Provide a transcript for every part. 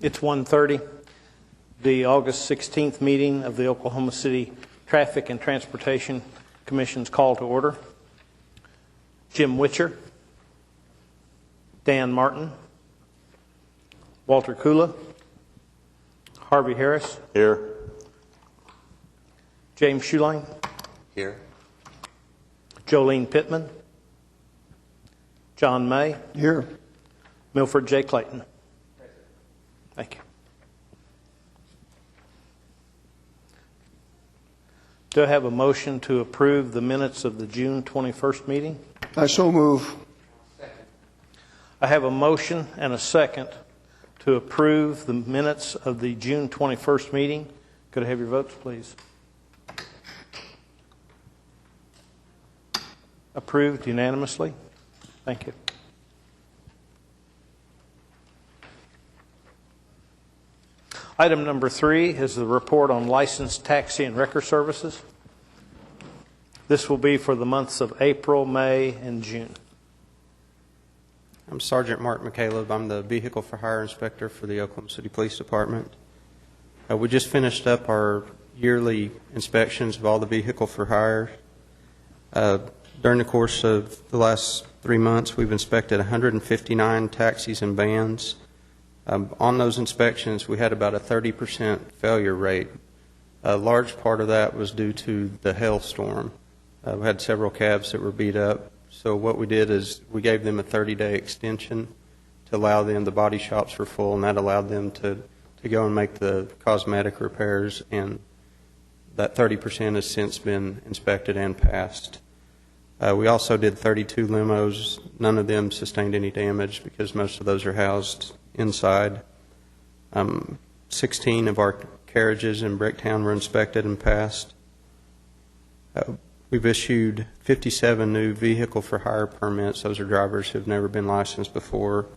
It's 1:30. The August 16th meeting of the Oklahoma City Traffic and Transportation Commission's call to order. Jim Witcher, Dan Martin, Walter Kula, Harvey Harris. Here. James Schuline. Here. Jolene Pittman. John May. Here. Milford J. Clayton. Thank you. Do I have a motion to approve the minutes of the June 21st meeting? I so move. I have a motion and a second to approve the minutes of the June 21st meeting. Could I have your votes, please? Approved unanimously. Thank you. Item number 3 is the report on licensed taxi and wrecker services. This will be for the months of April, May, and June. I'm Sergeant Mark McCaleb. I'm the Vehicle for Hire Inspector for the Oklahoma City Police Department. We just finished up our yearly inspections of all the vehicle for hire. During the course of the last 3 months, we've inspected 159 taxis and vans. On those inspections, we had about a 30% failure rate. A large part of that was due to the hailstorm. We had several cabs that were beat up. So what we did is we gave them a 30-day extension to allow them, the body shops were full, and that allowed them to go and make the cosmetic repairs, and that 30% has since been inspected and passed. We also did 32 limos. None of them sustained any damage because most of those are housed inside. 16 of our carriages in Bricktown were inspected and passed. We've issued 57 new vehicle for hire permits. Those are drivers who have never been licensed before.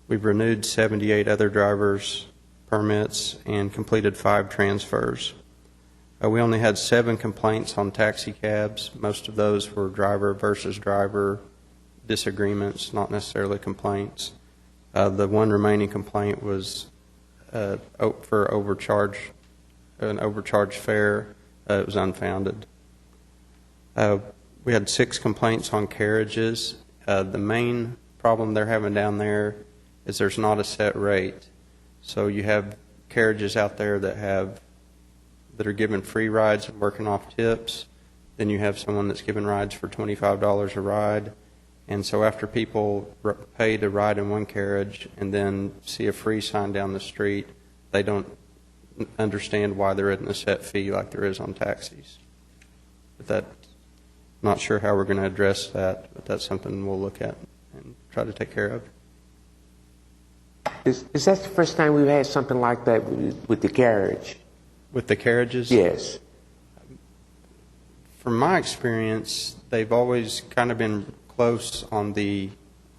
We've renewed 78 other drivers' permits and completed 5 transfers. We only had 7 complaints on taxi cabs. Most of those were driver versus driver disagreements, not necessarily complaints. The one remaining complaint was for an overcharged fare. It was unfounded. We had 6 complaints on carriages. The main problem they're having down there is there's not a set rate. So you have carriages out there that are giving free rides and working off tips. Then you have someone that's giving rides for $25 a ride. And so after people pay to ride in one carriage and then see a free sign down the street, they don't understand why there isn't a set fee like there is on taxis. But not sure how we're going to address that, but that's something we'll look at and try to take care of. Is that the first time we've had something like that with the carriage? With the carriages? Yes. From my experience, they've always kind of been close on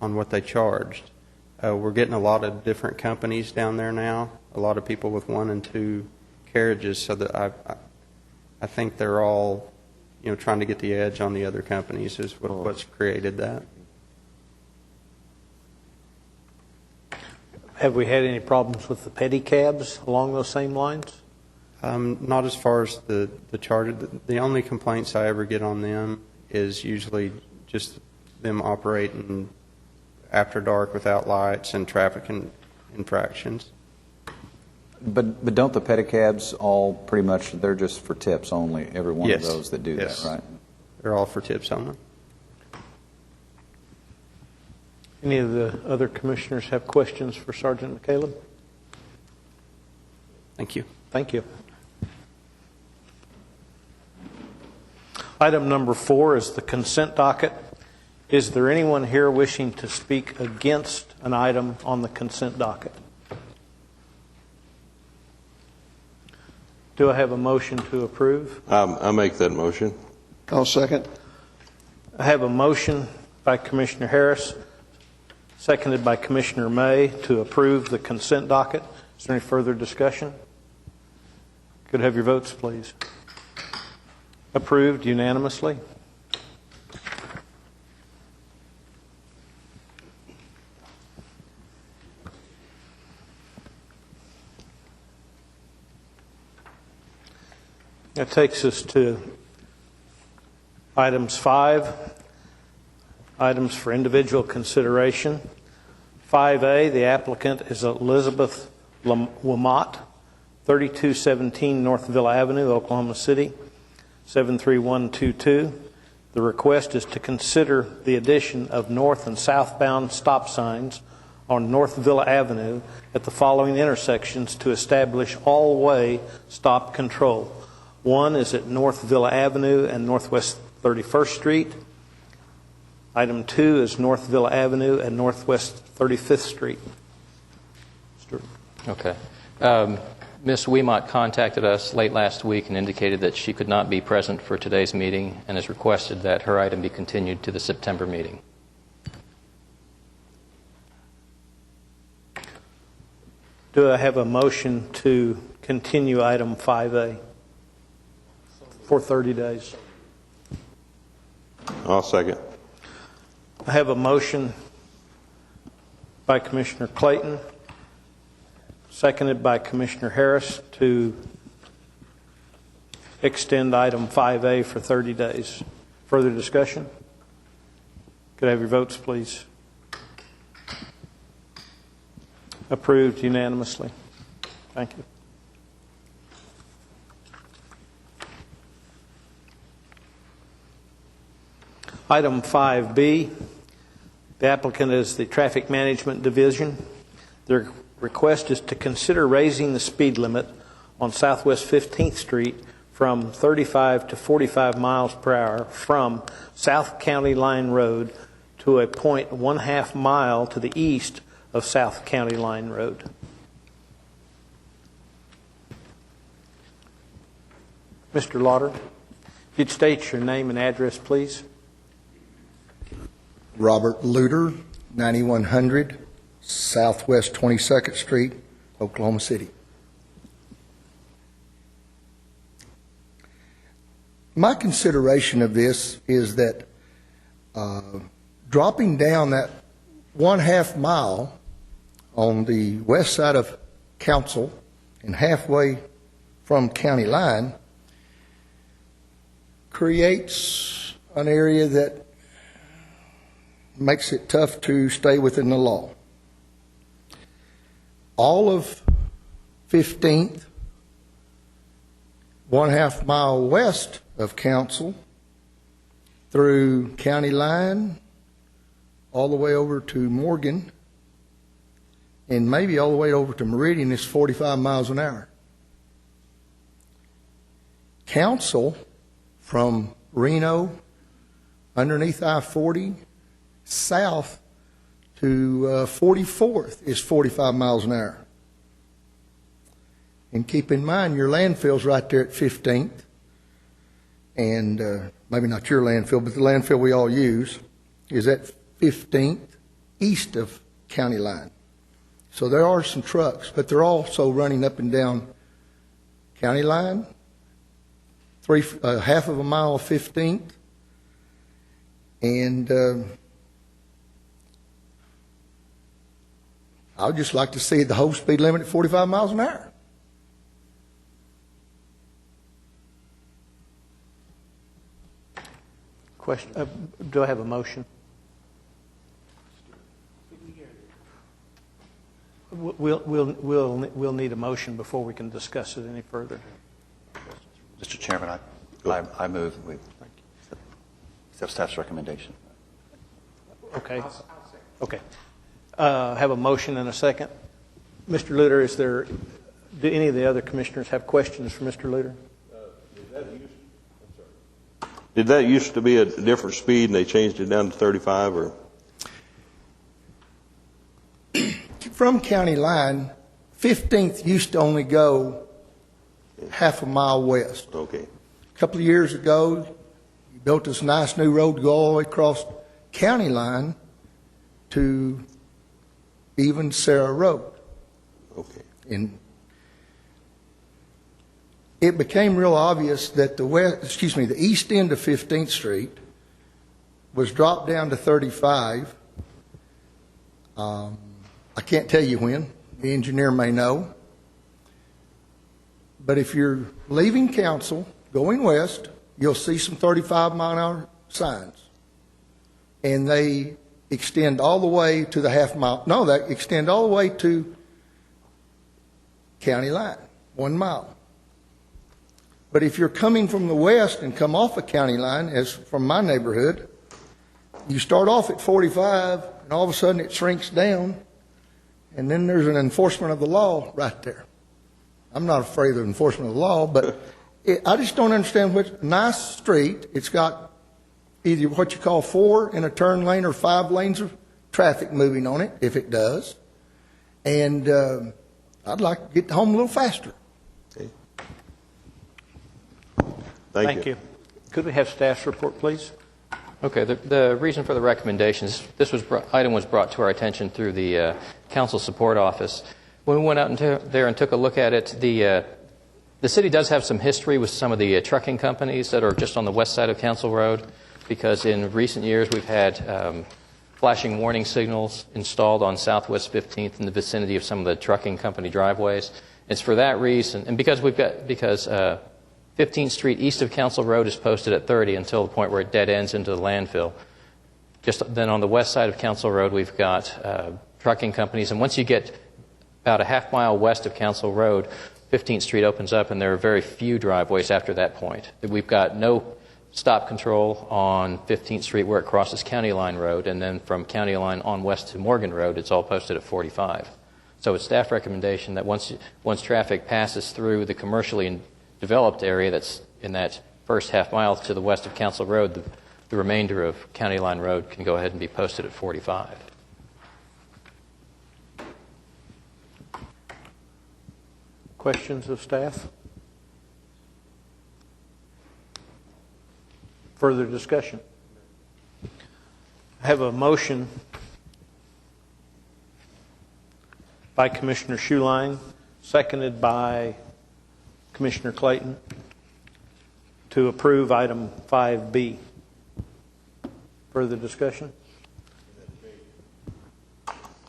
what they charged. We're getting a lot of different companies down there now, a lot of people with 1 and 2 carriages, so that I think they're all trying to get the edge on the other companies is what's created that. Have we had any problems with the pedicabs along those same lines? Not as far as the charge. The only complaints I ever get on them is usually just them operating after dark without lights and traffic infractions. But don't the pedicabs all pretty much, they're just for tips only, every one Yes. of those that do Yes. that, right? They're all for tips only. Any of the other commissioners have questions for Sergeant McCaleb? Thank you. Thank you. Item number 4 is the consent docket. Is there anyone here wishing to speak against an item on the consent docket? Do I have a motion to approve? I'll make that motion. I'll second. I have a motion by Commissioner Harris, seconded by Commissioner May, to approve the consent docket. Is there any further discussion? Could I have your votes, please? Approved unanimously. That takes us to items 5, items for individual consideration. 5A, the applicant is Elizabeth Wilmot, 3217 North Villa Avenue, Oklahoma City, 73122. The request is to consider the addition of north and southbound stop signs on North Villa Avenue at the following intersections to establish all-way stop control. One is at North Villa Avenue and Northwest 31st Street. Item 2 is North Villa Avenue and Northwest 35th Street. Okay. Ms. Wiemott contacted us late last week and indicated that she could not be present for today's meeting and has requested that her item be continued to the September meeting. Do I have a motion to continue item 5A for 30 days? I'll second. I have a motion by Commissioner Clayton, seconded by Commissioner Harris, to extend item 5A for 30 days. Further discussion? Could I have your votes, please? Approved unanimously. Thank you. Item 5B, the applicant is the Traffic Management Division. Their request is to consider raising the speed limit on Southwest 15th Street from 35 to 45 miles per hour from South County Line Road to a point 1/2 mile to the east of South County Line Road. Mr. Lauder, if you'd state your name and address, please. Robert Luter, 9100 Southwest 22nd Street, Oklahoma City. My consideration of this is that dropping down that 1/2 mile on the west side of Council and halfway from County Line creates an area that makes it tough to stay within the law. All of 15th, 1/2 mile west of Council, through County Line, all the way over to Morgan, and maybe all the way over to Meridian is 45 miles an hour. Council from Reno, underneath I-40, south to 44th is 45 miles an hour. And keep in mind, your landfill's right there at 15th, and maybe not your landfill, but the landfill we all use is at 15th, east of County Line. So there are some trucks, but they're also running up and down County Line, 1/2 of a mile of 15th, and I would just like to see the whole speed limit at 45 miles an hour. Question, do I have a motion? We'll need a motion before we can discuss it any further. Mr. Chairman, I move that we accept staff's recommendation. Okay. Okay. Have a motion and a second. Mr. Luter, do any of the other commissioners have questions for Mr. Luter? Did that used to be a different speed and they changed it down to 35 or? From County Line, 15th used to only go 1/2 a mile west. Okay. A couple of years ago, you built this nice new road to go all the way across County Line to even Sarah Road. Okay. And it became real obvious that the east end of 15th Street was dropped down to 35. I can't tell you when. The engineer may know. But if you're leaving Council going west, you'll see some 35-mile-an-hour signs. And they extend all the way to the half mile. No, they extend all the way to county line, 1 mile. But if you're coming from the west and come off a county line, as from my neighborhood, you start off at 45, and all of a sudden it shrinks down, and then there's an enforcement of the law right there. I'm not afraid of enforcement of the law, but I just don't understand which nice street. It's got either what you call 4 in a turn lane or 5 lanes of traffic moving on it, if it does. And I'd like to get home a little faster. Okay. Thank you. Could we have staff's report, please? Okay, the reason for the recommendations, item was brought to our attention through the Council Support Office. When we went out there and took a look at it, the city does have some history with some of the trucking companies that are just on the west side of Council Road, because in recent years we've had flashing warning signals installed on Southwest 15th in the vicinity of some of the trucking company driveways. It's for that reason, and because 15th Street east of Council Road is posted at 30 until the point where it dead ends into the landfill. Just then on the west side of Council Road, we've got trucking companies, and once you get about a half mile west of Council Road, 15th Street opens up, and there are very few driveways after that point. We've got no stop control on 15th Street where it crosses County Line Road, and then from County Line on west to Morgan Road, it's all posted at 45. So it's staff recommendation that once traffic passes through the commercially developed area that's in that first half mile to the west of Council Road, the remainder of County Line Road can go ahead and be posted at 45. Questions of staff? Further discussion? I have a motion by Commissioner Schuline, seconded by Commissioner Clayton, to approve item 5B. Further discussion?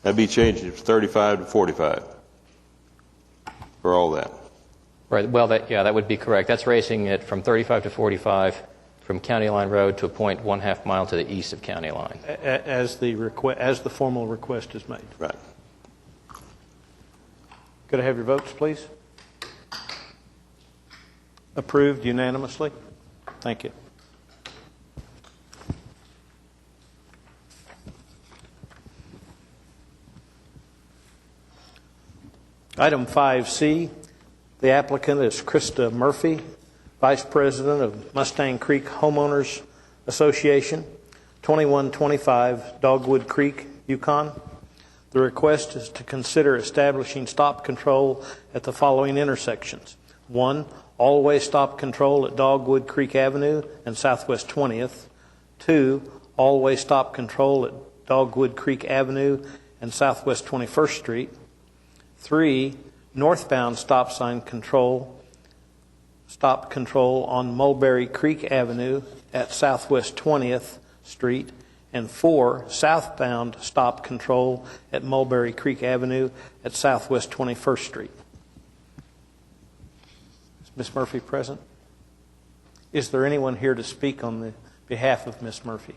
That'd be changing from 35 to 45 for all that. Right. Well, that would be correct. That's raising it from 35 to 45 from County Line Road to a point 1/2 mile to the east of County Line. As the formal request is made. Right. Could I have your votes, please? Approved unanimously. Thank you. Item 5C, the applicant is Krista Murphy, Vice President of Mustang Creek Homeowners Association, 2125 Dogwood Creek, Yukon. The request is to consider establishing stop control at the following intersections. 1, all-way stop control at Dogwood Creek Avenue and Southwest 20th. 2, all-way stop control at Dogwood Creek Avenue and Southwest 21st Street. 3, northbound stop control on Mulberry Creek Avenue at Southwest 20th Street. And 4, southbound stop control at Mulberry Creek Avenue at Southwest 21st Street. Is Ms. Murphy present? Is there anyone here to speak on the behalf of Ms. Murphy?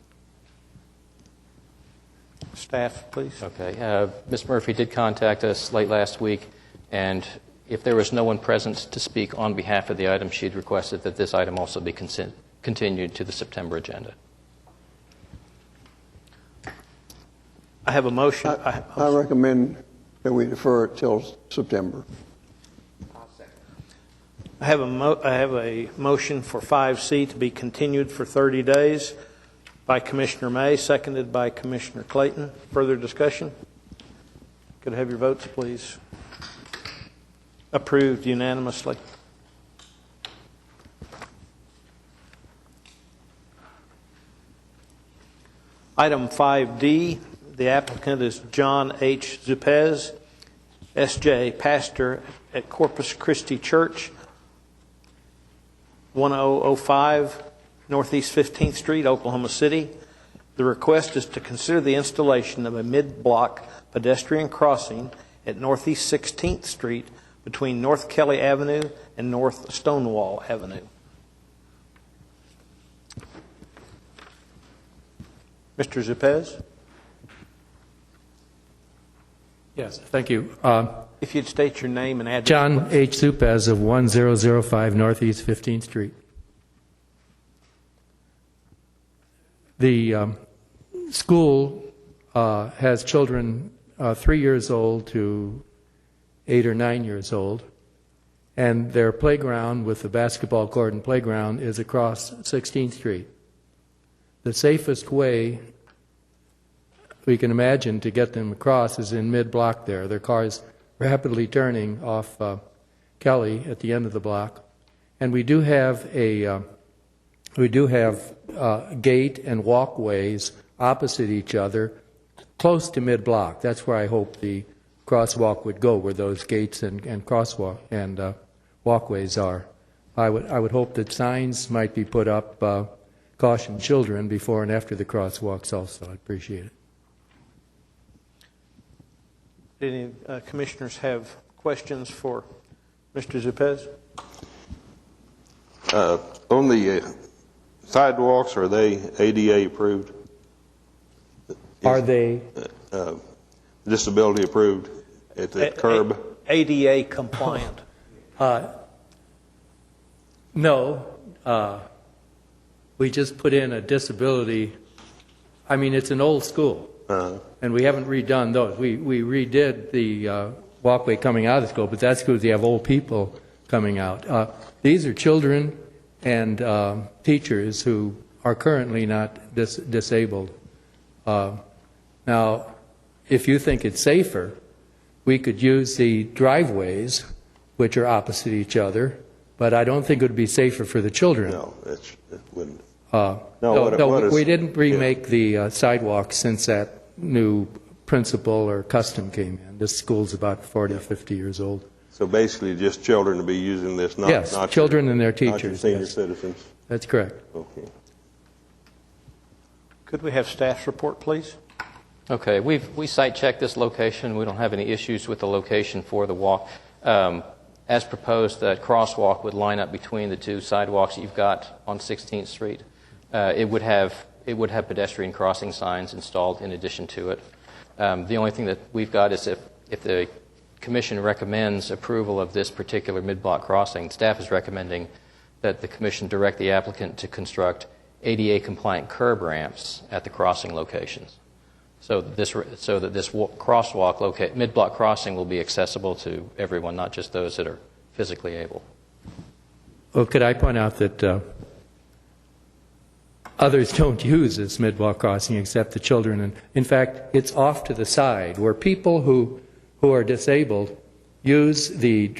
Staff, please. Okay. Ms. Murphy did contact us late last week, and if there was no one present to speak on behalf of the item, she'd requested that this item also be continued to the September agenda. I have a motion. I recommend that we defer it till September. I have a motion for 5C to be continued for 30 days by Commissioner May, seconded by Commissioner Clayton. Further discussion? Could I have your votes, please? Approved unanimously. Item 5D, the applicant is John H. Zupez, S.J., pastor at Corpus Christi Church, 1005 Northeast 15th Street, Oklahoma City. The request is to consider the installation of a mid-block pedestrian crossing at Northeast 16th Street between North Kelly Avenue and North Stonewall Avenue. Mr. Zupez? Yes, thank you. If you'd state your name and address. John H. Supez of 1005 Northeast 15th Street. The school has children 3 years old to 8 or 9 years old, and their playground with the basketball court and playground is across 16th Street. The safest way we can imagine to get them across is in mid-block there. Their cars rapidly turning off Kelly at the end of the block. And we do have a gate and walkways opposite each other close to mid-block. That's where I hope the crosswalk would go, where those gates and crosswalk and walkways are. I would hope that signs might be put up, caution children before and after the crosswalks also. I'd appreciate it. Any commissioners have questions for Mr. Zupez? On the sidewalks, are they ADA approved? Are they? Disability approved at the curb? ADA compliant. No. We just put in a disability. I mean, it's an old school. And we haven't redone those. We redid the walkway coming out of the school, but that's because we have old people coming out. These are children and teachers who are currently not disabled. Now, if you think it's safer, we could use the driveways, which are opposite each other, but I don't think it would be safer for the children. No, it wouldn't. We didn't remake the sidewalks since that new principle or custom came in. This school's about 40, 50 years old. So basically just children to be using this, not Yes, children and their teachers. Not your senior yes. citizens. That's correct. Okay. Could we have staff's report, please? Okay, we site checked this location. We don't have any issues with the location for the walk. As proposed, that crosswalk would line up between the two sidewalks that you've got on 16th Street. It would have pedestrian crossing signs installed in addition to it. The only thing that we've got is if the commission recommends approval of this particular mid-block crossing, staff is recommending that the commission direct the applicant to construct ADA-compliant curb ramps at the crossing locations, so that this crosswalk mid-block crossing will be accessible to everyone, not just those that are physically able. Well, could I point out that others don't use this mid-block crossing except the children. And in fact, it's off to the side where people who are disabled use the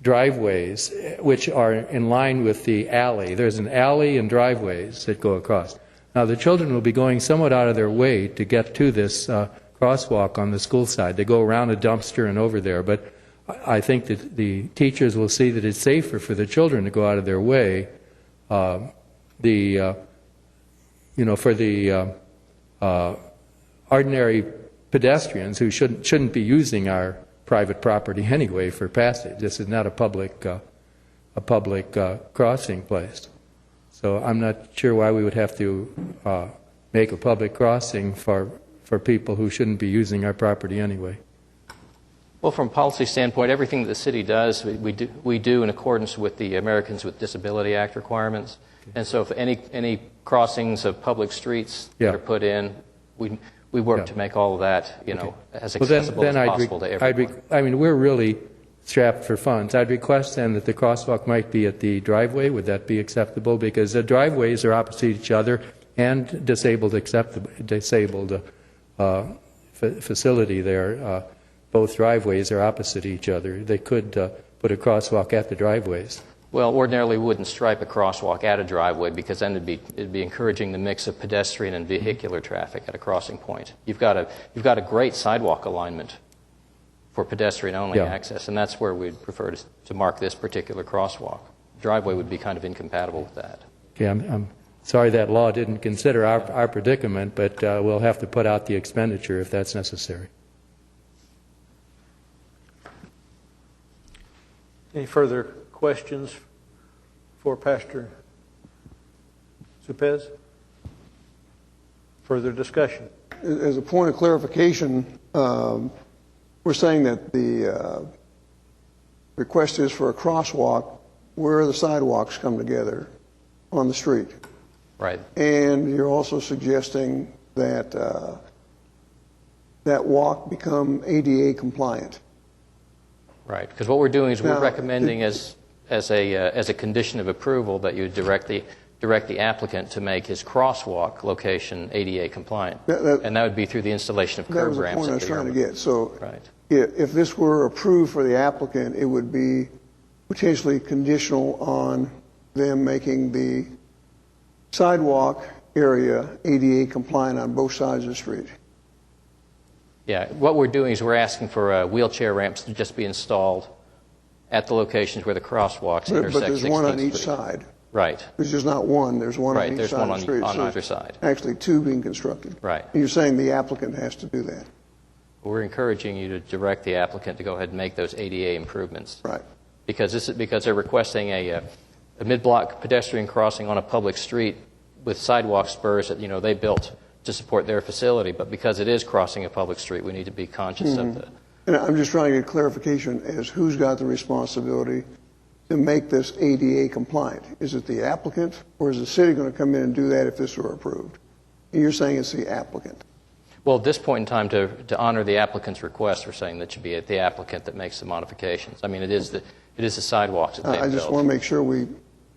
driveways, which are in line with the alley. There's an alley and driveways that go across. Now, the children will be going somewhat out of their way to get to this crosswalk on the school side. They go around a dumpster and over there. But I think that the teachers will see that it's safer for the children to go out of their way. For the ordinary pedestrians who shouldn't be using our private property anyway for passage. This is not a public crossing place. So I'm not sure why we would have to make a public crossing for people who shouldn't be using our property anyway. Well, from a policy standpoint, everything that the city does, we do in accordance with the Americans with Disability Act requirements. And so if any crossings of public streets that are put in, we work to make all of that, as accessible as possible to everyone. We're really strapped for funds. I'd request then that the crosswalk might be at the driveway. Would that be acceptable? Because the driveways are opposite each other and disabled facility there. Both driveways are opposite each other. They could put a crosswalk at the driveways. Well, ordinarily we wouldn't stripe a crosswalk at a driveway because then it'd be encouraging the mix of pedestrian and vehicular traffic at a crossing point. You've got a great sidewalk alignment for pedestrian-only access, and that's where we'd prefer to mark this particular crosswalk. Driveway would be kind of incompatible with that. Okay, I'm sorry that law didn't consider our predicament, but we'll have to put out the expenditure if that's necessary. Any further questions for Pastor Zupez? Further discussion? As a point of clarification, we're saying that the request is for a crosswalk where the sidewalks come together on the street. Right. And you're also suggesting that that walk become ADA compliant. Right, because what we're doing is we're Now, recommending as a condition of approval that you direct the applicant to make his crosswalk location ADA compliant. And that would be through the installation of That curb was the ramps. point I at was the trying to urban- get. So Right. if this were approved for the applicant, it would be potentially conditional on them making the sidewalk area ADA compliant on both sides of the street. Yeah, what we're doing is we're asking for wheelchair ramps to just be installed at the locations where the crosswalks intersect But there's one on 16th each Street. side. Right, There's just not one, there's one Right, on each there's side one of the street. on So either side. Actually, two being constructed. Right. And you're saying the applicant has to do that. we're encouraging you to direct the applicant to go ahead and make those ADA improvements. Right. Because they're requesting a mid-block pedestrian crossing on a public street with sidewalk spurs that they built to support their facility, but because it is crossing a public street, we need to be conscious of the. And I'm just trying to get clarification as who's got the responsibility to make this ADA compliant. Is it the applicant, or is the city going to come in and do that if this were approved? And you're saying it's the applicant. Well, at this point in time, to honor the applicant's request, we're saying that should be the applicant that makes the modifications. I mean, it is the sidewalks that they've I just built. want to make sure we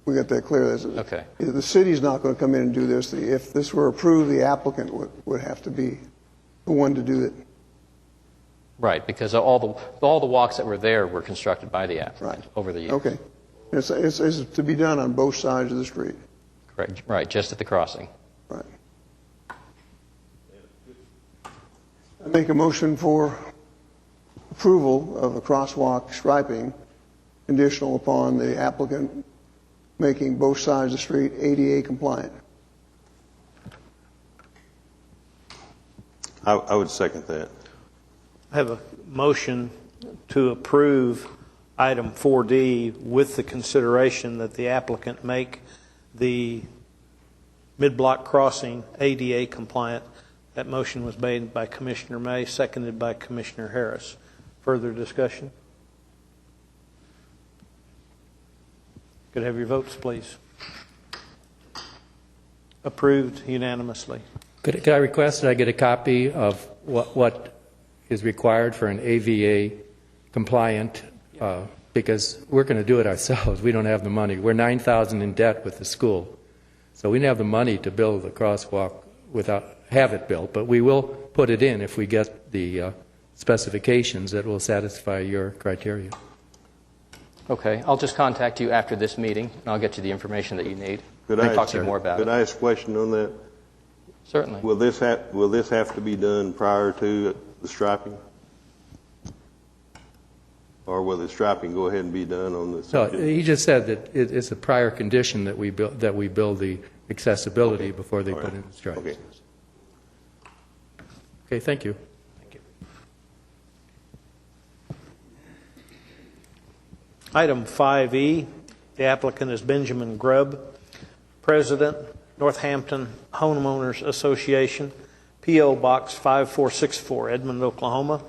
got that clear. Okay. The city's not going to come in and do this. If this were approved, the applicant would have to be the one to do it. Right, because all the walks that were there were constructed by the applicant over the years. Okay. It's to be done on both sides of the street. Correct. Right, just at the crossing. Right. I make a motion for approval of the crosswalk striping conditional upon the applicant making both sides of the street ADA compliant. I would second that. I have a motion to approve item 4D with the consideration that the applicant make the mid-block crossing ADA compliant. That motion was made by Commissioner May, seconded by Commissioner Harris. Further discussion? Could I have your votes, please? Approved unanimously. Could I request that I get a copy of what is required for an AVA compliant, because we're going to do it ourselves. We don't have the money. We're $9,000 in debt with the school. So we don't have the money to build the crosswalk have it built, but we will put it in if we get the specifications that will satisfy your criteria. Okay, I'll just contact you after this meeting, and I'll get you the information that you need. Could and I talk to you more about Could it. I ask a question on that? Certainly. Will this have to be done prior to the striping? Or will the striping go ahead and be done on the? So he just said that it's a prior condition that we build the accessibility before they put in the stripes. Okay. Okay, thank you. Item 5E, the applicant is Benjamin Grubb, President, Northampton Homeowners Association, P.O. Box 5464, Edmond, Oklahoma.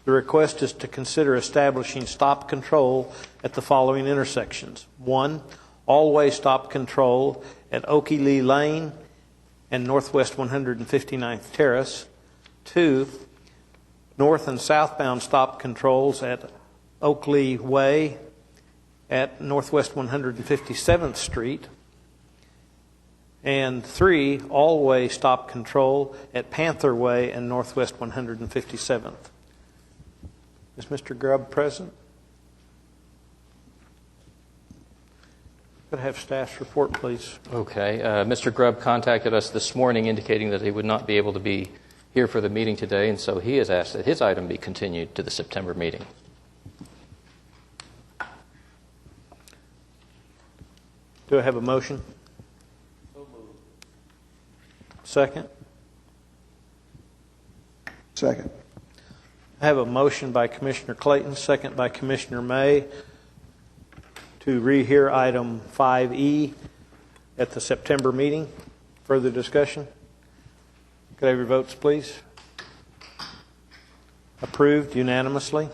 The request is to consider establishing stop control at the following intersections. 1, all-way stop control at Okie Lee Lane and Northwest 159th Terrace. 2, north and southbound stop controls at Oakley Way at Northwest 157th Street. And 3, all-way stop control at Panther Way and Northwest 157th. Is Mr. Grubb present? Could I have staff's report, please? Okay. Mr. Grubb contacted us this morning indicating that he would not be able to be here for the meeting today, and so he has asked that his item be continued to the September meeting. Do I have a motion? So moved. Second? Second. I have a motion by Commissioner Clayton, second by Commissioner May, to rehear item 5E at the September meeting. Further discussion? Could I have your votes, please? Approved unanimously.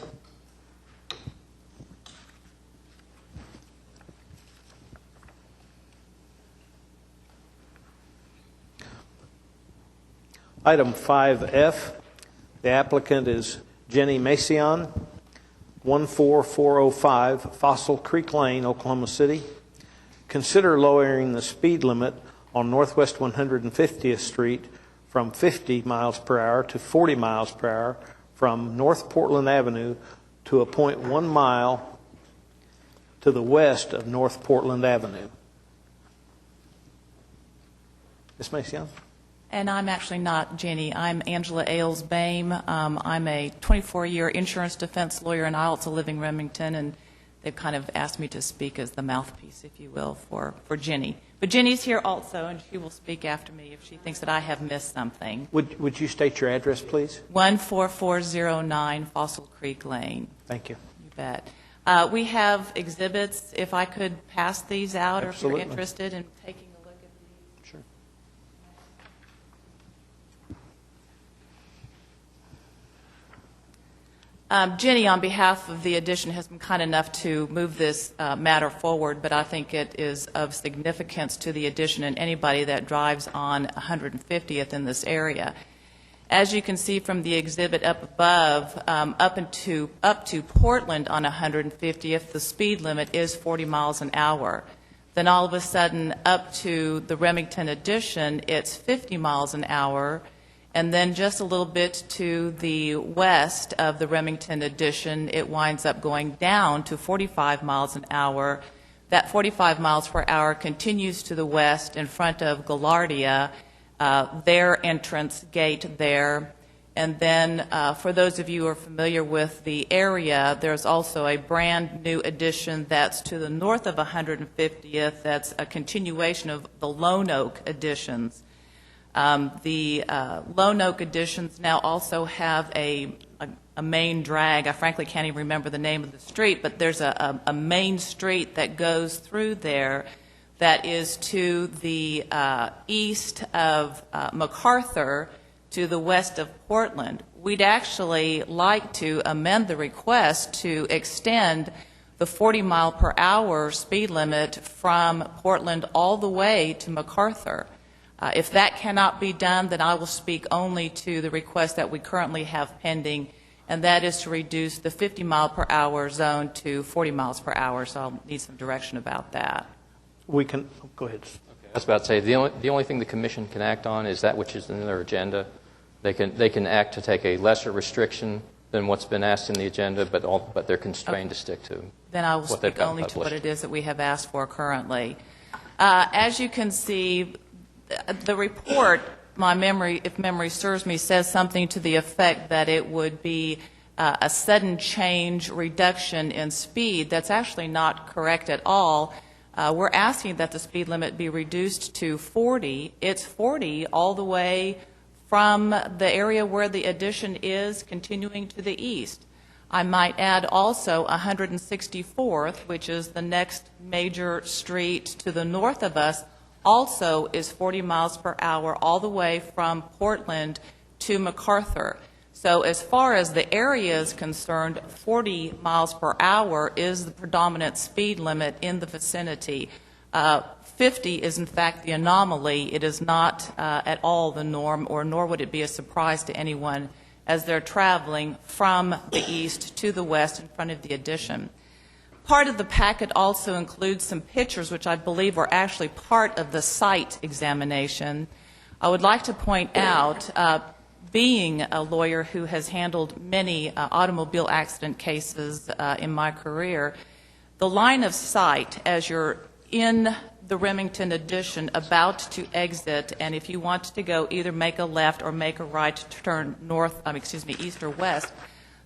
Item 5F, the applicant is Jenny Macion, 14405 Fossil Creek Lane, Oklahoma City. Consider lowering the speed limit on Northwest 150th Street from 50 miles per hour to 40 miles per hour from North Portland Avenue to a point 1 mile to the west of North Portland Avenue. Ms. Macion? And I'm actually not Jenny. I'm Angela Ailes Bame. I'm a 24-year insurance defense lawyer, and I also live in Remington, and they've kind of asked me to speak as the mouthpiece, if you will, for Jenny. But Jenny's here also, and she will speak after me if she thinks that I have missed something. Would you state your address, please? 14409 Fossil Creek Lane. Thank you. You bet. We have exhibits. If I could pass these out, Absolutely. or if you're interested in taking a look at these. Sure. Jenny, on behalf of the addition, has been kind enough to move this matter forward, but I think it is of significance to the addition and anybody that drives on 150th in this area. As you can see from the exhibit up above, up to Portland on 150th, the speed limit is 40 miles an hour. Then all of a sudden, up to the Remington addition, it's 50 miles an hour. And then just a little bit to the west of the Remington addition, it winds up going down to 45 miles an hour. That 45 miles per hour continues to the west in front of Gaillardia, their entrance gate there. And then for those of you who are familiar with the area, there's also a brand new addition that's to the north of 150th. That's a continuation of the Lone Oak additions. The Lone Oak additions now also have a main drag. I frankly can't even remember the name of the street, but there's a main street that goes through there that is to the east of MacArthur, to the west of Portland. We'd actually like to amend the request to extend the 40 mile per hour speed limit from Portland all the way to MacArthur. If that cannot be done, then I will speak only to the request that we currently have pending, and that is to reduce the 50 mile per hour zone to 40 miles per hour. So I'll need some direction about that. We can, go ahead. I was about to say, the only thing the commission can act on is that which is in their agenda. They can act to take a lesser restriction than what's been asked in the agenda, but they're constrained to stick to Then I will what they've speak got only to published. what it is that we have asked for currently. As you can see, the report, if memory serves me, says something to the effect that it would be a sudden change reduction in speed. That's actually not correct at all. We're asking that the speed limit be reduced to 40. It's 40 all the way from the area where the addition is, continuing to the east. I might add also 164th, which is the next major street to the north of us, also is 40 miles per hour all the way from Portland to MacArthur. So as far as the area is concerned, 40 miles per hour is the predominant speed limit in the vicinity. 50 is in fact the anomaly. It is not at all the norm, or nor would it be a surprise to anyone as they're traveling from the east to the west in front of the addition. Part of the packet also includes some pictures which I believe were actually part of the site examination. I would like to point out, being a lawyer who has handled many automobile accident cases in my career, the line of sight as you're in the Remington addition about to exit, and if you want to go either make a left or make a right to turn east or west,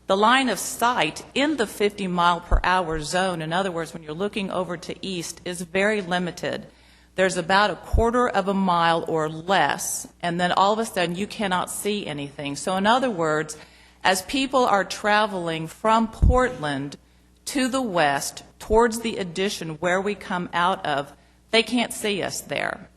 the line of sight in the 50 mile per hour zone, in other words, when you're looking over to east, is very limited. There's about a quarter of a mile or less, and then all of a sudden you cannot see anything. So in other words, as people are traveling from Portland to the west towards the addition where we come out of, they can't see us there.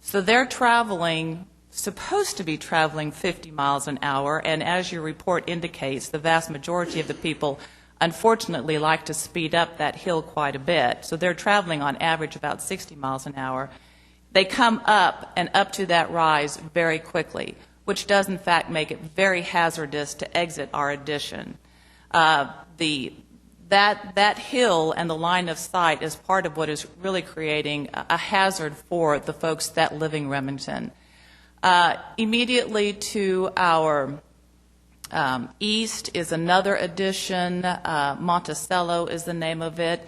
So they're traveling supposed to be traveling 50 miles an hour, and as your report indicates, the vast majority of the people unfortunately like to speed up that hill quite a bit. So they're traveling on average about 60 miles an hour. They come up and up to that rise very quickly, which does in fact make it very hazardous to exit our addition. That hill and the line of sight is part of what is really creating a hazard for the folks that live in Remington. Immediately to our east is another addition. Monticello is the name of it.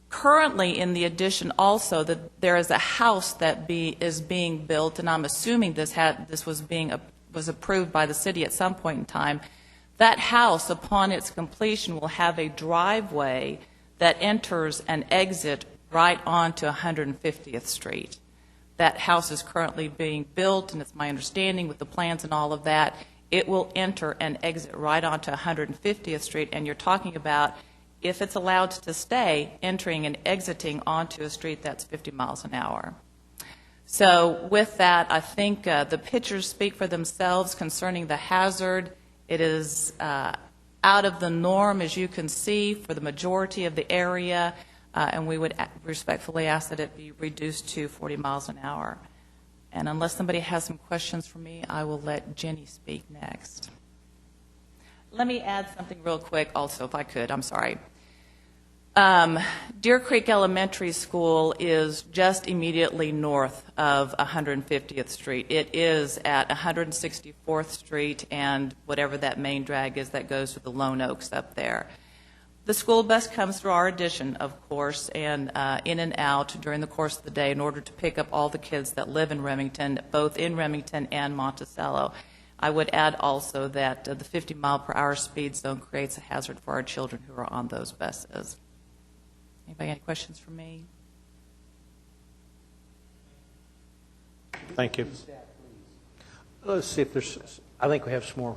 Currently in the addition also that there is a house that is being built, and I'm assuming this was approved by the city at some point in time. That house, upon its completion, will have a driveway that enters and exit right onto 150th Street. That house is currently being built, and it's my understanding with the plans and all of that, it will enter and exit right onto 150th Street, and you're talking about, if it's allowed to stay, entering and exiting onto a street that's 50 miles an hour. So with that, I think the pictures speak for themselves concerning the hazard. It is out of the norm, as you can see, for the majority of the area, and we would respectfully ask that it be reduced to 40 miles an hour. And unless somebody has some questions for me, I will let Jenny speak next. Let me add something real quick also, if I could. I'm sorry. Deer Creek Elementary School is just immediately north of 150th Street. It is at 164th Street and whatever that main drag is that goes to the Lone Oaks up there. The school bus comes through our addition, of course, and in and out during the course of the day in order to pick up all the kids that live in Remington, both in Remington and Monticello. I would add also that the 50-mile-per-hour speed zone creates a hazard for our children who are on those buses. Anybody got any questions for me? Thank you. Let's see if there's, I think we have some more.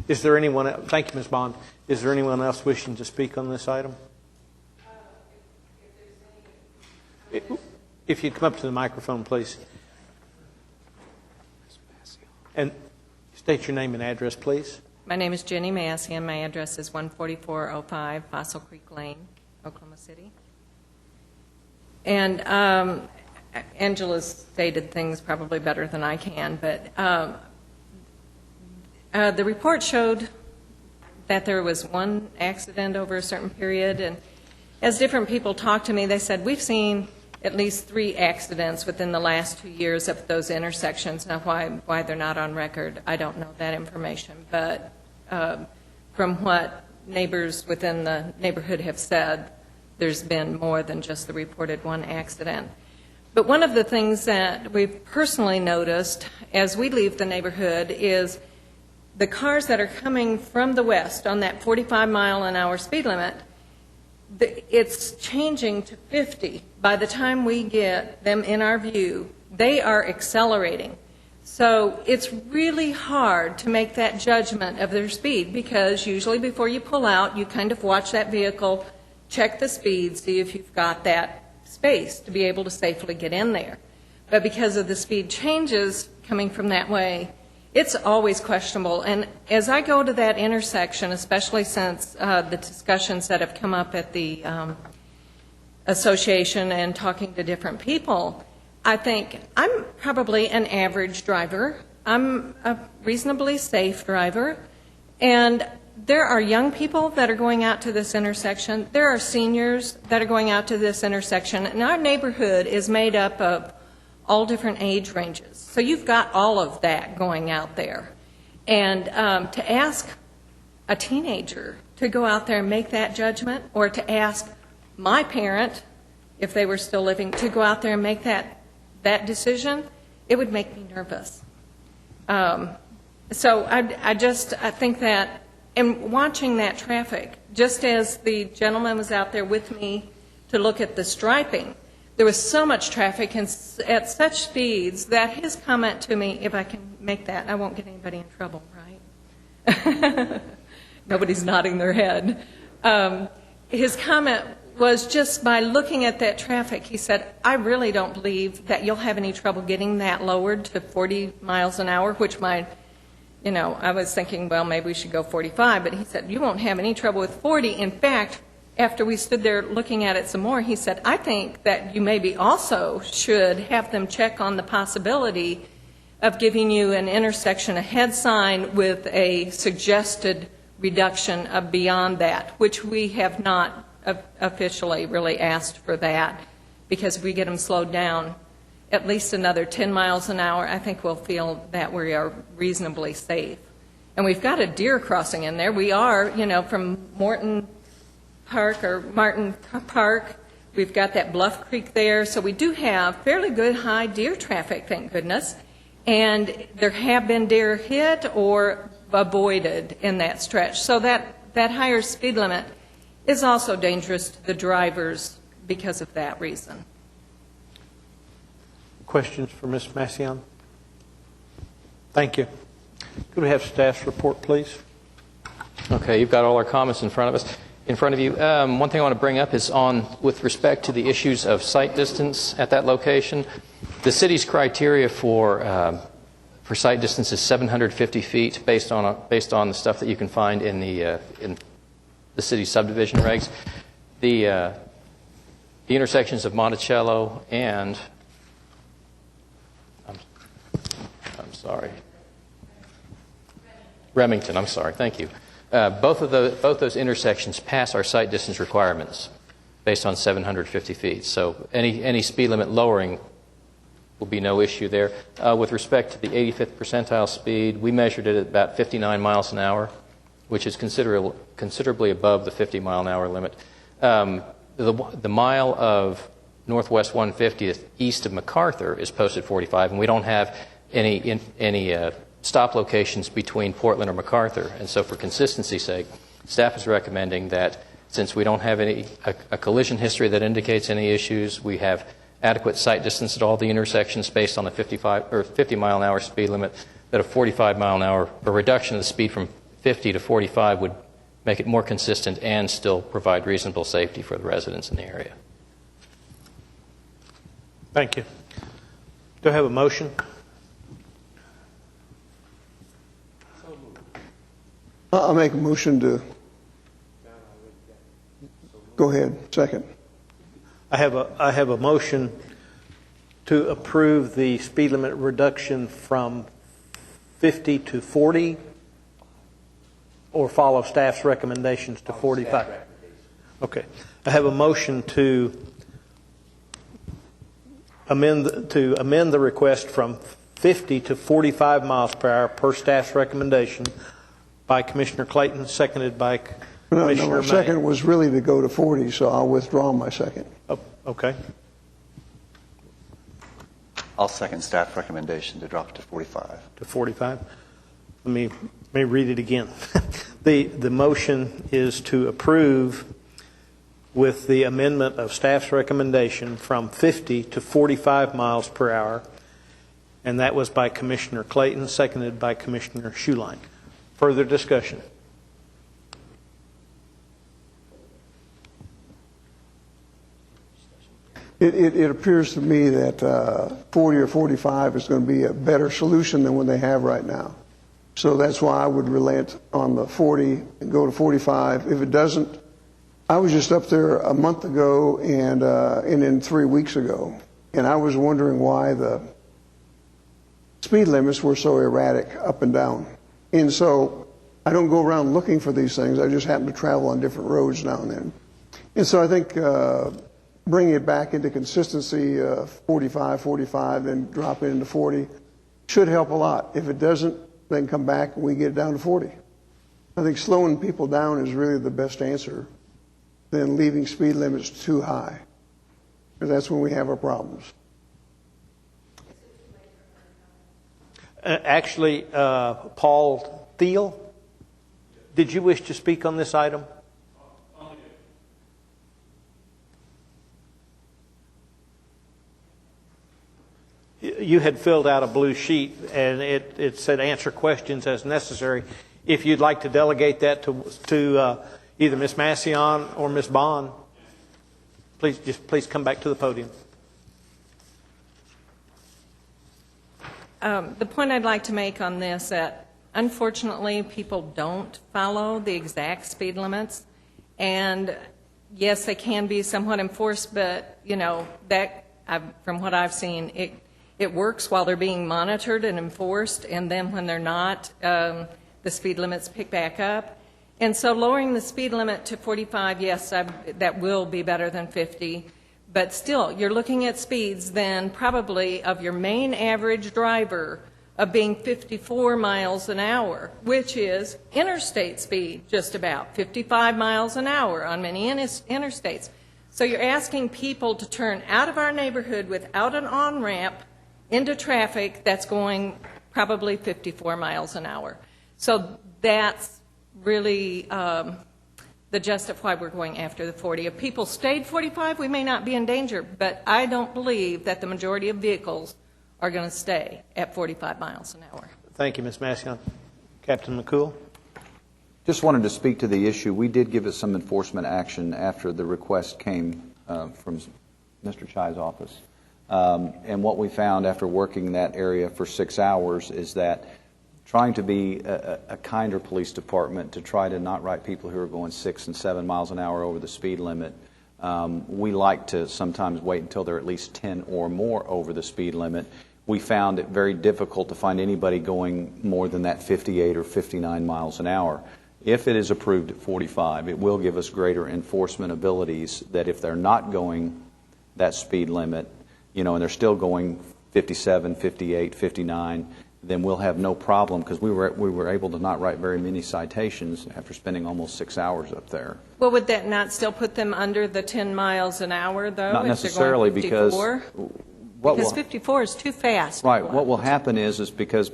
Is there anyone else? Thank you, Ms. Bond. Is there anyone else wishing to speak on this item? If you'd come up to the microphone, please. And state your name and address, please. My name is Jenny Massey, and my address is 14405 Fossil Creek Lane, Oklahoma City. And Angela's stated things probably better than I can, but the report showed that there was one accident over a certain period, and as different people talked to me, they said, we've seen at least 3 accidents within the last 2 years of those intersections. Now, why they're not on record, I don't know that information, but from what neighbors within the neighborhood have said, there's been more than just the reported one accident. But one of the things that we've personally noticed as we leave the neighborhood is the cars that are coming from the west on that 45-mile-an-hour speed limit, it's changing to 50. By the time we get them in our view, they are accelerating. So it's really hard to make that judgment of their speed, because usually before you pull out, you kind of watch that vehicle, check the speed, see if you've got that space to be able to safely get in there. But because of the speed changes coming from that way, it's always questionable. And as I go to that intersection, especially since the discussions that have come up at the association and talking to different people, I think I'm probably an average driver. I'm a reasonably safe driver. And there are young people that are going out to this intersection. There are seniors that are going out to this intersection. And our neighborhood is made up of all different age ranges. So you've got all of that going out there. And to ask a teenager to go out there and make that judgment, or to ask my parent, if they were still living, to go out there and make that decision, it would make me nervous. So I think that, and watching that traffic, just as the gentleman was out there with me to look at the striping, there was so much traffic and at such speeds that his comment to me, if I can make that, I won't get anybody in trouble, right? Nobody's nodding their head. His comment was just by looking at that traffic, he said, I really don't believe that you'll have any trouble getting that lowered to 40 miles an hour, which I was thinking, well, maybe we should go 45, but he said, you won't have any trouble with 40. In fact, after we stood there looking at it some more, he said, I think that you maybe also should have them check on the possibility of giving you an intersection ahead sign with a suggested reduction of beyond that, which we have not officially really asked for that, because if we get them slowed down at least another 10 miles an hour, I think we'll feel that we are reasonably safe. And we've got a deer crossing in there. We are, from Martin Park, we've got that Bluff Creek there, so we do have fairly good high deer traffic, thank goodness. And there have been deer hit or avoided in that stretch. So that higher speed limit is also dangerous to the drivers because of that reason. Questions for Ms. Massian? Thank you. Could we have staff's report, please? Okay, you've got all our comments in front of you. One thing I want to bring up is with respect to the issues of sight distance at that location. The city's criteria for sight distance is 750 feet, based on the stuff that you can find in the city's subdivision regs. The intersections of Monticello and Remington. I'm sorry. Thank you. Both those intersections pass our sight distance requirements based on 750 feet. So any speed limit lowering will be no issue there. With respect to the 85th percentile speed, we measured it at about 59 miles an hour, which is considerably above the 50-mile-an-hour limit. The mile of Northwest 150th east of MacArthur is posted 45, and we don't have any stop locations between Portland or MacArthur. And so for consistency's sake, staff is recommending that since we don't have a collision history that indicates any issues, we have adequate sight distance at all the intersections based on the 50-mile-an-hour speed limit, that a 45-mile-an-hour, a reduction of the speed from 50 to 45 would make it more consistent and still provide reasonable safety for the residents in the area. Thank you. Do I have a motion? I'll make a motion to go ahead. Second. I have a motion to approve the speed limit reduction from 50 to 40, or follow staff's recommendations to 45. Okay. I have a motion to amend the request from 50 to 45 miles per hour per staff's recommendation by Commissioner Clayton, seconded by Commissioner May. Second was really to go to 40, so I'll withdraw my second. Oh, okay. I'll second staff recommendation to drop it to 45. To 45. Let me read it again. The motion is to approve with the amendment of staff's recommendation from 50 to 45 miles per hour, and that was by Commissioner Clayton, seconded by Commissioner Schuline. Further discussion? It appears to me that 40 or 45 is going to be a better solution than what they have right now. So that's why I would relent on the 40 and go to 45. If it doesn't, I was just up there a month ago and then 3 weeks ago, and I was wondering why the speed limits were so erratic up and down. And so I don't go around looking for these things. I just happen to travel on different roads now and then. And so I think bringing it back into consistency, 45, 45, then drop it into 40, should help a lot. If it doesn't, then come back and we get it down to 40. I think slowing people down is really the best answer than leaving speed limits too high, because that's when we have our problems. Actually, Paul Thiel, did you wish to speak on this item? You had filled out a blue sheet, and it said answer questions as necessary. If you'd like to delegate that to either Ms. Massian or Ms. Bond. Please come back to the podium. The point I'd like to make on this, that unfortunately, people don't follow the exact speed limits. And yes, they can be somewhat enforced, but, from what I've seen, it works while they're being monitored and enforced, and then when they're not, the speed limits pick back up. And so lowering the speed limit to 45, yes, that will be better than 50. But still, you're looking at speeds then probably of your main average driver of being 54 miles an hour, which is interstate speed, just about 55 miles an hour on many interstates. So you're asking people to turn out of our neighborhood without an on-ramp into traffic that's going probably 54 miles an hour. So that's really the gist of why we're going after the 40. If people stayed 45, we may not be in danger, but I don't believe that the majority of vehicles are going to stay at 45 miles an hour. Thank you, Ms. Massione. Captain McCool? Just wanted to speak to the issue. We did give it some enforcement action after the request came from Mr. Chai's office. And what we found after working that area for 6 hours is that trying to be a kinder police department, to try to not write people who are going 6 and 7 miles an hour over the speed limit. We like to sometimes wait until they're at least 10 or more over the speed limit. We found it very difficult to find anybody going more than that 58 or 59 miles an hour. If it is approved at 45, it will give us greater enforcement abilities that if they're not going that speed limit, and they're still going 57, 58, 59, then we'll have no problem, because we were able to not write very many citations after spending almost 6 hours up there. Well, would that not still put them under the 10 miles an hour, though? Not necessarily, if they're going 54? Because 54 is too fast. Right. What will happen is because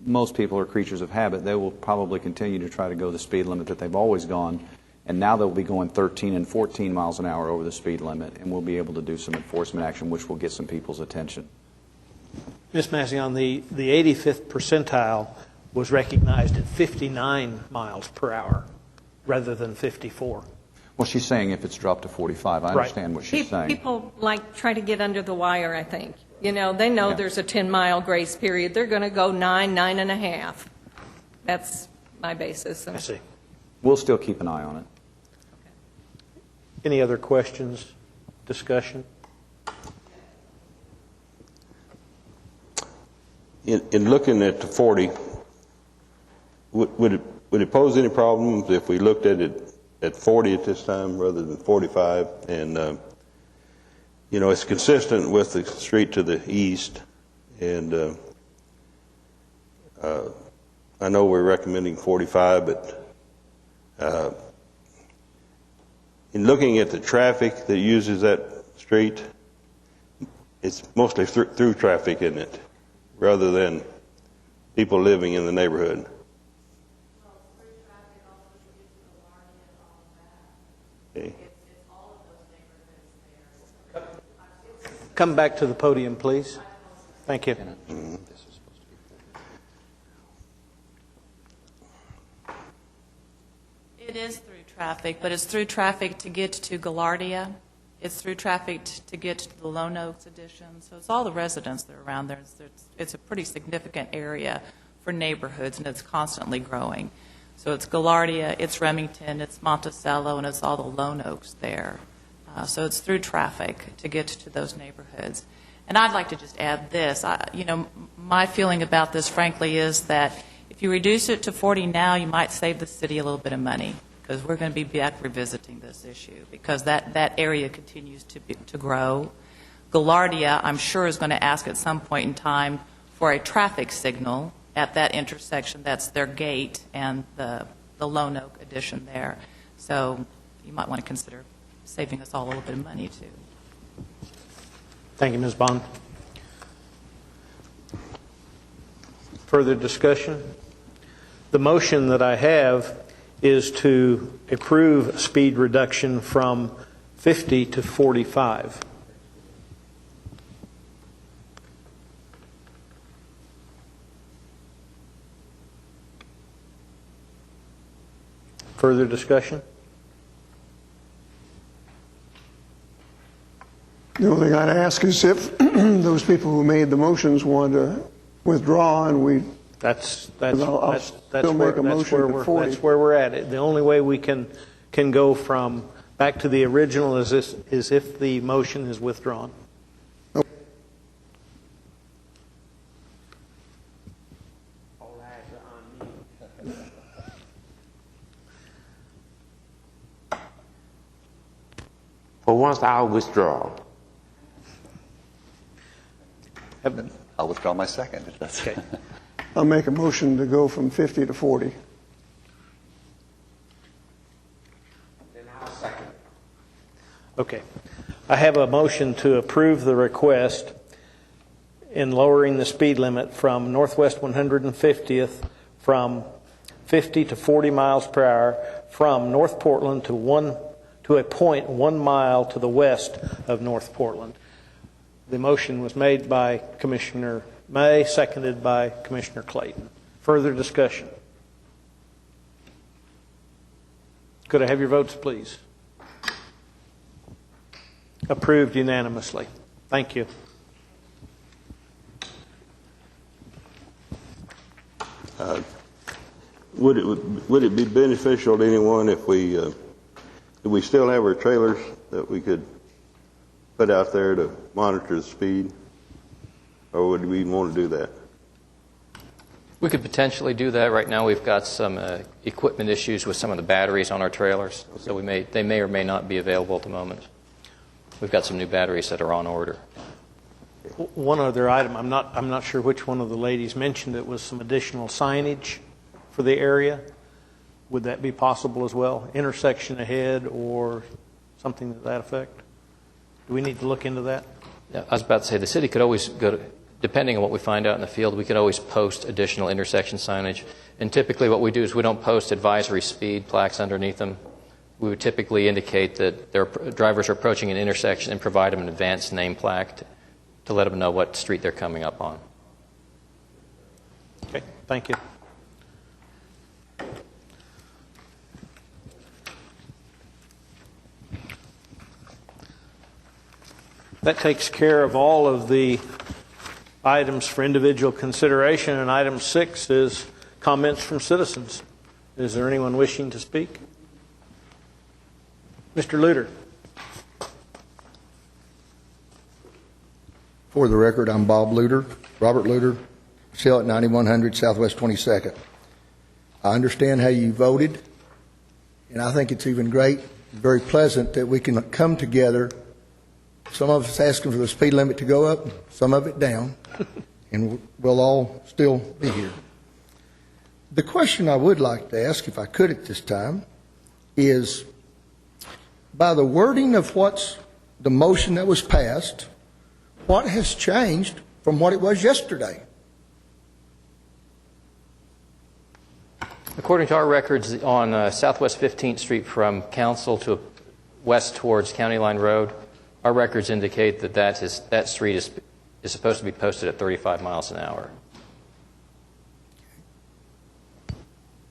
most people are creatures of habit, they will probably continue to try to go the speed limit that they've always gone, and now they'll be going 13 and 14 miles an hour over the speed limit, and we'll be able to do some enforcement action, which will get some people's attention. Ms. Massione, the 85th percentile was recognized at 59 miles per hour rather than 54. Well, she's saying if it's dropped to 45. I understand what she's saying. People try to get under the wire, I think. They know there's a 10-mile grace period. They're going to go 9.5. That's my basis. I see. We'll still keep an eye on it. Any other questions, discussion? In looking at the 40, would it pose any problems if we looked at it at 40 at this time rather than 45? And, it's consistent with the street to the east. And I know we're recommending 45, but in looking at the traffic that uses that street, it's mostly through traffic, isn't it? Rather than people living in the neighborhood. Okay. Come back to the podium, please. Thank you. It is through traffic, but it's through traffic to get to Gaillardia. It's through traffic to get to the Lone Oaks addition. So it's all the residents that are around there. It's a pretty significant area for neighborhoods, and it's constantly growing. So it's Gaillardia, it's Remington, it's Monticello, and it's all the Lone Oaks there. So it's through traffic to get to those neighborhoods. And I'd like to just add this. My feeling about this, frankly, is that if you reduce it to 40 now, you might save the city a little bit of money, because we're going to be back revisiting this issue, because that area continues to grow. Gaillardia, I'm sure, is going to ask at some point in time for a traffic signal at that intersection. That's their gate and the Lone Oak addition there. So you might want to consider saving us all a little bit of money, too. Thank you, Ms. Bond. Further discussion? The motion that I have is to approve speed reduction from 50 to 45. Further discussion? The only thing I'd ask is if those people who made the motions want to withdraw, and we, That's I'll still make a motion to 40. That's where we're at. The only way we can go from back to the original is if the motion is withdrawn. For once, I'll withdraw. I'll withdraw my second. If that's Okay. I'll make a motion to go from 50 to 40. Okay. I have a motion to approve the request in lowering the speed limit from Northwest 150th from 50 to 40 miles per hour from North Portland to a point 1 mile to the west of North Portland. The motion was made by Commissioner May, seconded by Commissioner Clayton. Further discussion? Could I have your votes, please? Approved unanimously. Thank you. Would it be beneficial to anyone if we still have our trailers that we could put out there to monitor the speed, or would we want to do that? We could potentially do that. Right now, we've got some equipment issues with some of the batteries on our trailers, so they may or may not be available at the moment. We've got some new batteries that are on order. One other item, I'm not sure which one of the ladies mentioned it, was some additional signage for the area. Would that be possible as well? Intersection ahead or something to that effect? Do we need to look into that? Yeah, I was about to say the city could always depending on what we find out in the field, we could always post additional intersection signage. And typically what we do is we don't post advisory speed plaques underneath them. We would typically indicate that their drivers are approaching an intersection and provide them an advanced name plaque to let them know what street they're coming up on. Okay, thank you. That takes care of all of the items for individual consideration, and item 6 is comments from citizens. Is there anyone wishing to speak? Mr. Luter. For the record, I'm Bob Luter, Robert Luter, still at 9100 Southwest 22nd. I understand how you voted, and I think it's even great, very pleasant that we can come together. Some of us asking for the speed limit to go up, some of it down, and we'll all still be here. The question I would like to ask, if I could at this time, is by the wording of what's the motion that was passed, what has changed from what it was yesterday? According to our records on Southwest 15th Street from Council to west towards County Line Road, our records indicate that that street is supposed to be posted at 35 miles an hour.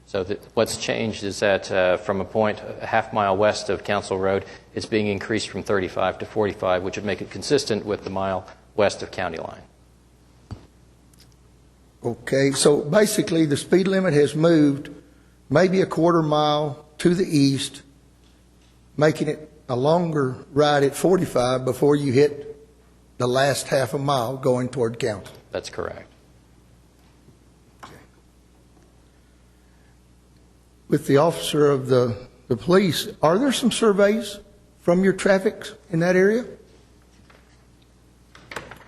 So what's changed is that from a point a half mile west of Council Road, it's being increased from 35 to 45, which would make it consistent with the mile west of County Line. Okay, so basically the speed limit has moved maybe a quarter mile to the east, making it a longer ride at 45 before you hit the last half a mile going toward Council. That's correct. With the officer of the police, are there some surveys from your traffic in that area?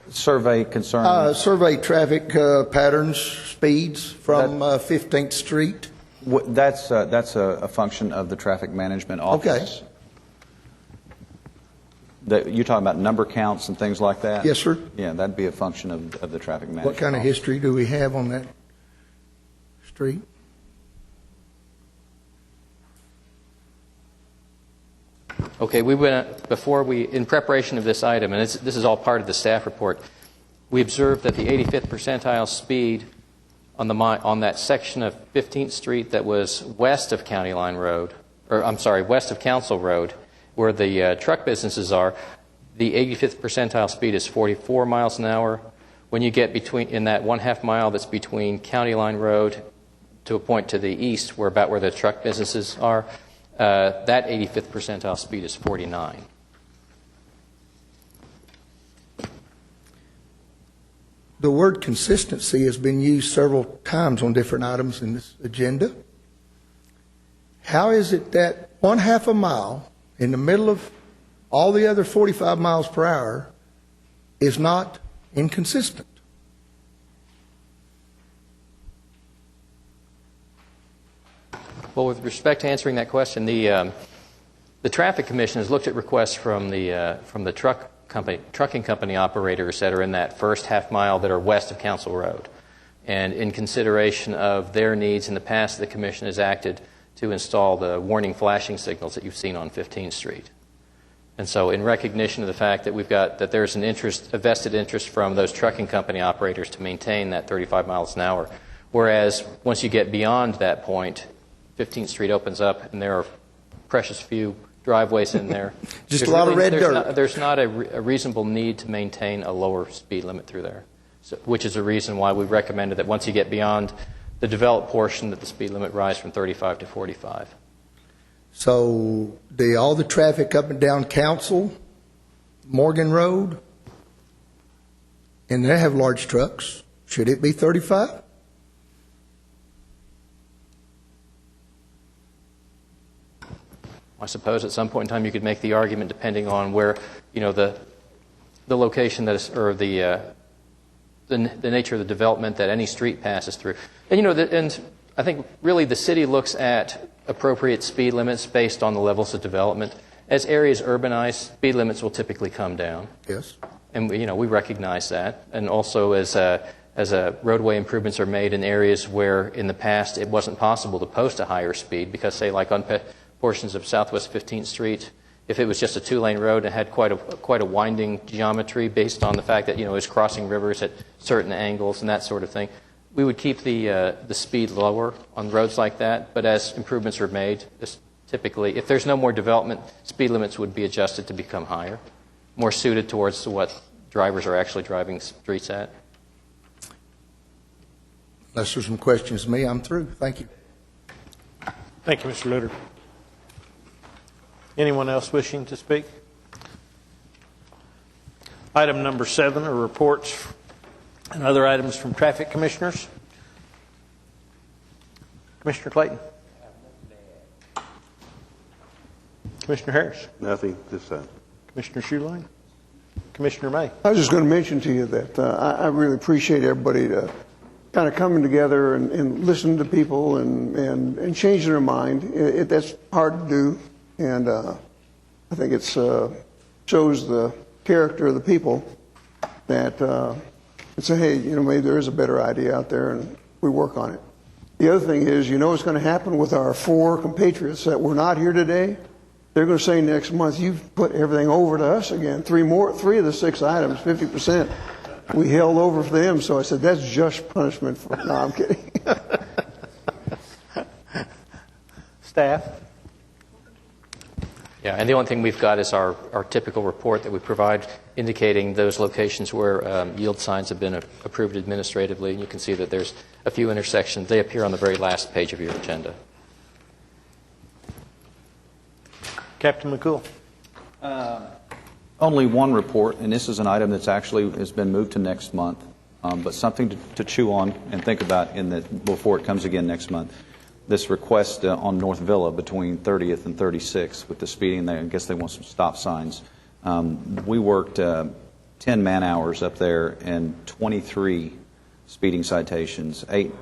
Survey concerning? Survey traffic patterns, speeds from 15th Street. That's a function of the traffic management office. Okay. You're talking about number counts and things like that? Yes, sir. Yeah, that'd be a function of the traffic management What kind of office. history do we have on that street? Okay, in preparation of this item, and this is all part of the staff report, we observed that the 85th percentile speed on that section of 15th Street that was west of County Line Road, west of Council Road, where the truck businesses are, the 85th percentile speed is 44 miles an hour. When you get in that 1/2 mile that's between County Line Road to a point to the east, about where the truck businesses are, that 85th percentile speed is 49. The word consistency has been used several times on different items in this agenda. How is it that 1/2 mile in the middle of all the other 45 miles per hour is not inconsistent? Well, with respect to answering that question, the Traffic Commission has looked at requests from the trucking company operators that are in that first 1/2 mile that are west of Council Road. And in consideration of their needs, in the past, the Commission has acted to install the warning flashing signals that you've seen on 15th Street. And so in recognition of the fact that there's a vested interest from those trucking company operators to maintain that 35 miles an hour, whereas once you get beyond that point, 15th Street opens up and there are precious few driveways in there. Just a lot of red dirt. There's not a reasonable need to maintain a lower speed limit through there, which is a reason why we recommended that once you get beyond the developed portion, that the speed limit rise from 35 to 45. So all the traffic up and down Council, Morgan Road, and they have large trucks, should it be 35? I suppose at some point in time you could make the argument, depending on where, the location that is, or the nature of the development that any street passes through. And and I think really the city looks at appropriate speed limits based on the levels of development. As areas urbanize, speed limits will typically come down. Yes. And we recognize that. And also as roadway improvements are made in areas where in the past it wasn't possible to post a higher speed, because say like on portions of Southwest 15th Street, if it was just a 2-lane road and had quite a winding geometry based on the fact that it was crossing rivers at certain angles and that sort of thing, we would keep the speed lower on roads like that. But as improvements are made, typically, if there's no more development, speed limits would be adjusted to become higher, more suited towards what drivers are actually driving streets at. Unless there's some questions to me, I'm through. Thank you. Thank you, Mr. Luter. Anyone else wishing to speak? Item number 7 are reports and other items from traffic commissioners. Commissioner Clayton. Commissioner Harris. Nothing this time. Commissioner Shoeline. Commissioner May. I was just going to mention to you that I really appreciate everybody kind of coming together and listening to people and changing their mind. That's hard to do. And I think it shows the character of the people that say, hey, maybe there is a better idea out there, and we work on it. The other thing is, what's going to happen with our 4 compatriots that were not here today? They're going to say next month, you've put everything over to us again. 3 of the 6 items, 50%, we held over for them. So I said, that's just punishment. No, I'm kidding. Staff. Yeah, and the only thing we've got is our typical report that we provide indicating those locations where yield signs have been approved administratively. And you can see that there's a few intersections. They appear on the very last page of your agenda. Captain McCool. Only one report, and this is an item that's actually has been moved to next month, but something to chew on and think about before it comes again next month. This request on North Villa between 30th and 36th with the speeding. I guess they want some stop signs. We worked 10 man-hours up there and 23 speeding citations, 8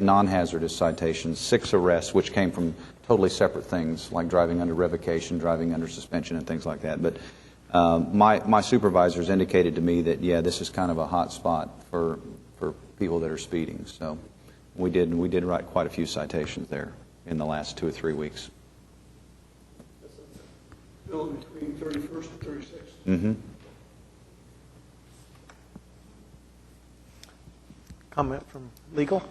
non-hazardous citations, 6 arrests, which came from totally separate things like driving under revocation, driving under suspension, and things like that. But my supervisors indicated to me that, this is kind of a hot spot for people that are speeding. So we did write quite a few citations there in the last 2 or 3 weeks. Bill, between 31st and 36th. Mm-hmm. Comment from legal?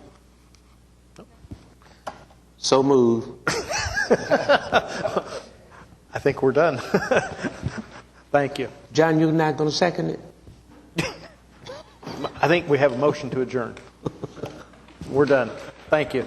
So move. I think we're done. Thank you. John, you're not going to second it? I think we have a motion to adjourn. We're done. Thank you.